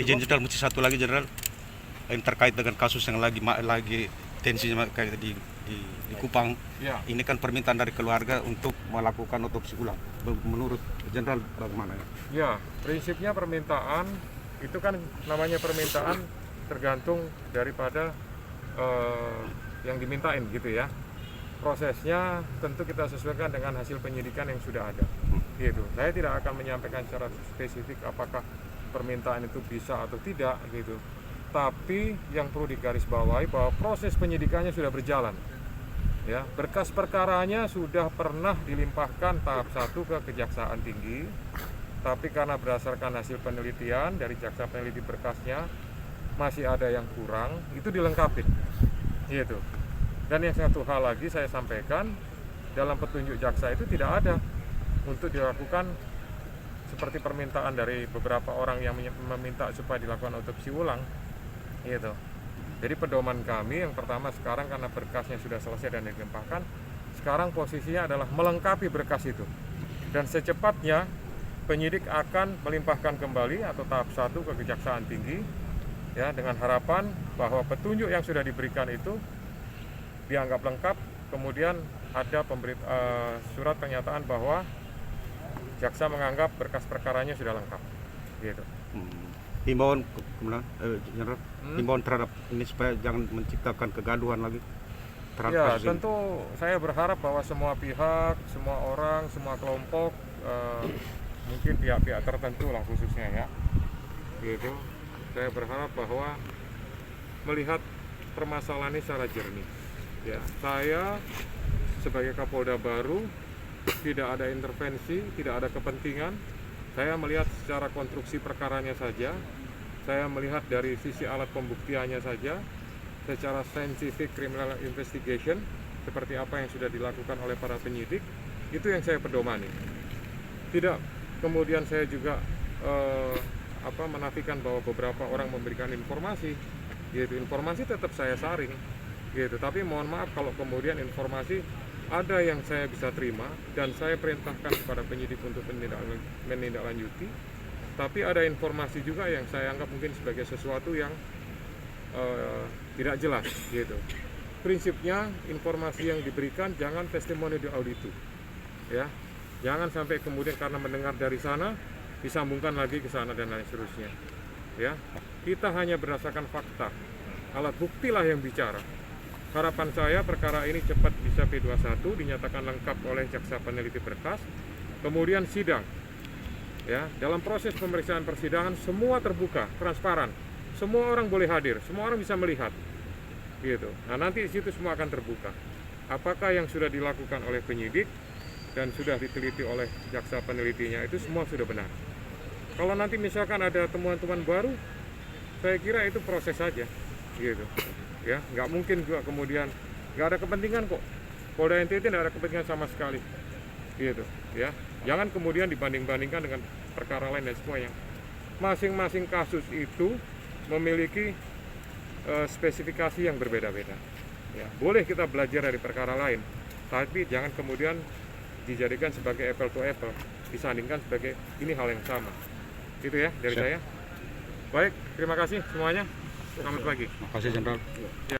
Izin Jenderal, mesti satu lagi Jenderal, yang terkait dengan kasus yang lagi tensinya kayak di Kupang. Ya. Ini kan permintaan dari keluarga untuk melakukan otopsi ulang. Menurut Jenderal bagaimana? Ya, prinsipnya permintaan itu kan namanya permintaan tergantung daripada yang dimintain gitu ya. Prosesnya tentu kita sesuaikan dengan hasil penyidikan yang sudah ada. Gitu. Saya tidak akan menyampaikan secara spesifik apakah permintaan itu bisa atau tidak gitu. Tapi yang perlu digarisbawahi bahwa proses penyidikannya sudah berjalan. Ya, berkas perkaranya sudah pernah dilimpahkan tahap 1 ke Kejaksaan Tinggi. Tapi karena berdasarkan hasil penelitian dari jaksa peneliti berkasnya masih ada yang kurang, itu dilengkapi. Gitu. Dan yang satu hal lagi saya sampaikan, dalam petunjuk jaksa itu tidak ada untuk dilakukan seperti permintaan dari beberapa orang yang meminta supaya dilakukan otopsi ulang. Gitu. Jadi pedoman kami yang pertama sekarang karena berkasnya sudah selesai dan dilimpahkan, sekarang posisinya adalah melengkapi berkas itu. Dan secepatnya penyidik akan melimpahkan kembali atau tahap 1 ke Kejaksaan Tinggi ya, dengan harapan bahwa petunjuk yang sudah diberikan itu dianggap lengkap, kemudian ada surat pernyataan bahwa jaksa menganggap berkas perkaranya sudah lengkap. Gitu. Himbauan Jenderal, himbauan terhadap ini supaya jangan menciptakan kegaduhan lagi terhadap ya, kasus ini. tentu saya berharap bahwa semua pihak, semua orang, semua kelompok, mungkin pihak-pihak tertentu lah khususnya ya, gitu. Saya berharap bahwa melihat permasalahan ini secara jernih. Ya, saya sebagai Kapolda baru tidak ada intervensi, tidak ada kepentingan. Saya melihat secara konstruksi perkaranya saja, saya melihat dari sisi alat pembuktiannya saja, secara scientific criminal investigation, seperti apa yang sudah dilakukan oleh para penyidik, itu yang saya pedomani. Tidak kemudian saya juga menafikan bahwa beberapa orang memberikan informasi, yaitu informasi tetap saya saring, gitu. Tapi mohon maaf kalau kemudian informasi ada yang saya bisa terima dan saya perintahkan kepada penyidik untuk menindaklanjuti, tapi ada informasi juga yang saya anggap mungkin sebagai sesuatu yang tidak jelas, gitu. Prinsipnya informasi yang diberikan jangan testimoni di auditu, ya, jangan sampai kemudian karena mendengar dari sana disambungkan lagi ke sana dan lain seterusnya, ya. Kita hanya berdasarkan fakta, alat buktilah yang bicara. Harapan saya perkara ini cepat bisa P21 dinyatakan lengkap oleh jaksa peneliti berkas, kemudian sidang. Ya, dalam proses pemeriksaan persidangan semua terbuka, transparan, semua orang boleh hadir, semua orang bisa melihat, gitu. Nah nanti di situ semua akan terbuka. Apakah yang sudah dilakukan oleh penyidik dan sudah diteliti oleh jaksa penelitinya itu semua sudah benar. Kalau nanti misalkan ada temuan-temuan baru, saya kira itu proses saja, gitu. Ya, nggak mungkin juga kemudian nggak ada kepentingan kok. Polda NTT tidak ada kepentingan sama sekali, gitu. Ya, jangan kemudian dibanding-bandingkan dengan perkara lain dan semuanya. Masing-masing kasus itu memiliki spesifikasi yang berbeda-beda. Ya, boleh kita belajar dari perkara lain, tapi jangan kemudian dijadikan sebagai apple to apple, disandingkan sebagai ini hal yang sama. Itu ya dari saya. Baik, terima kasih semuanya. Selamat pagi. Terima kasih Jenderal.